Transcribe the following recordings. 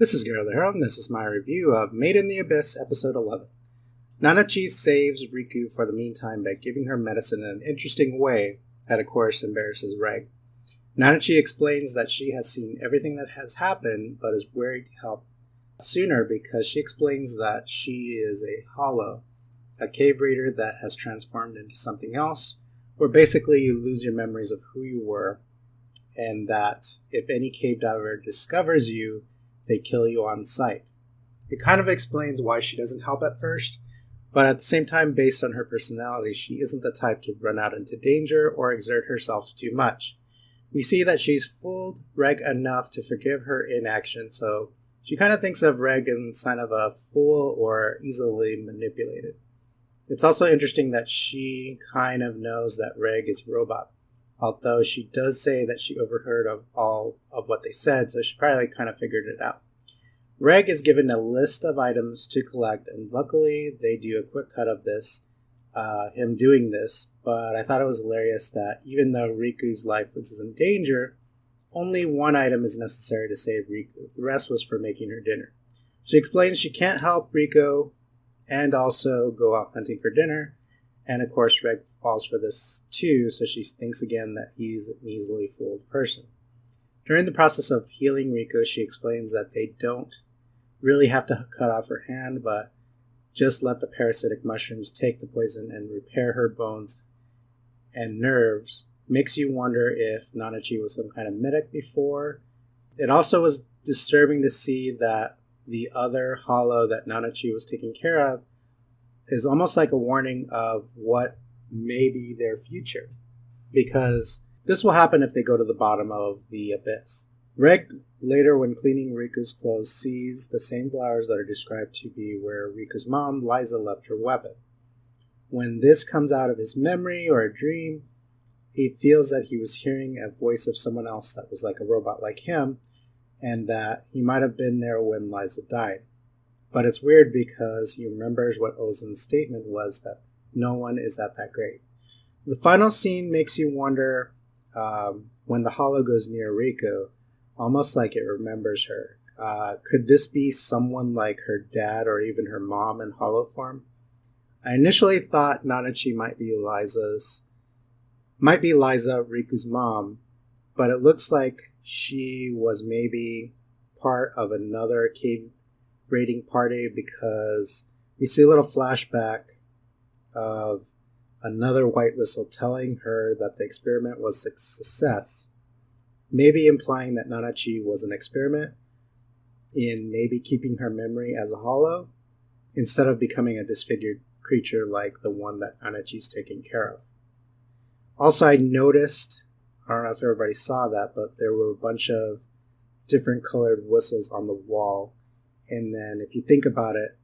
This is GerotheHero, and this is my review of Made in the Abyss, Episode 11. Nanachi saves Riko for the meantime by giving her medicine in an interesting way that of course embarrasses Reg. Nanachi explains that she has seen everything that has happened, but is wary to help sooner because she explains that she is a hollow, a cave raider that has transformed into something else, where basically you lose your memories of who you were, and that if any cave diver discovers you, they kill you on sight. It kind of explains why she doesn't help at first, but at the same time, based on her personality, she isn't the type to run out into danger or exert herself too much. We see that she's fooled Reg enough to forgive her inaction, so she kind of thinks of Reg as a sign of a fool or easily manipulated. It's also interesting that she kind of knows that Reg is a robot, although she does say that she overheard of all of what they said, so she probably kind of figured it out. Reg is given a list of items to collect, and luckily they do a quick cut of this, him doing this, but I thought it was hilarious that even though Riko's life was in danger, only one item is necessary to save Riko. The rest was for making her dinner. She explains she can't help Riko and also go out hunting for dinner, and of course Reg falls for this too, so she thinks again that he's an easily fooled person. During the process of healing Riko, she explains that they don't really have to cut off her hand, but just let the parasitic mushrooms take the poison and repair her bones and nerves. Makes you wonder if Nanachi was some kind of medic before. It also was disturbing to see that the other hollow that Nanachi was taking care of is almost like a warning of what may be their future, because this will happen if they go to the bottom of the abyss. Reg, later when cleaning Riko's clothes, sees the same flowers that are described to be where Riko's mom, Liza, left her weapon. When this comes out of his memory or a dream, he feels that he was hearing a voice of someone else that was like a robot like him, and that he might have been there when Liza died. But it's weird because he remembers what Ozen's statement was, that no one is at that grave. The final scene makes you wonder, when the hollow goes near Riko, almost like it remembers her. Could this be someone like her dad or even her mom in hollow form? I initially thought Nanachi might be Liza, Riko's mom, but it looks like she was maybe part of another cave raiding party, because we see a little flashback of another white whistle telling her that the experiment was a success, maybe implying that Nanachi was an experiment in maybe keeping her memory as a hollow instead of becoming a disfigured creature like the one that Nanachi's taking care of. Also, I noticed, I don't know if everybody saw that, but there were a bunch of different colored whistles on the wall. And then if you think about it,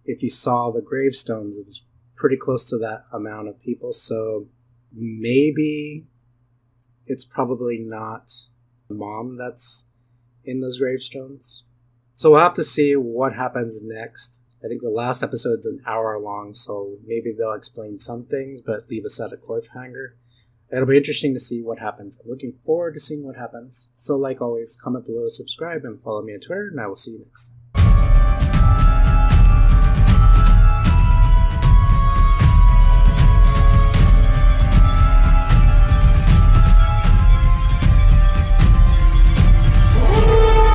if you saw the gravestones, it was pretty close to that amount of people. So maybe it's probably not the mom that's in those gravestones. So we'll have to see what happens next. I think the last episode's an hour long, so maybe they'll explain some things, but leave us at a cliffhanger. It'll be interesting to see what happens. I'm looking forward to seeing what happens. So like always, comment below, subscribe, and follow me on Twitter, and I will see you next time.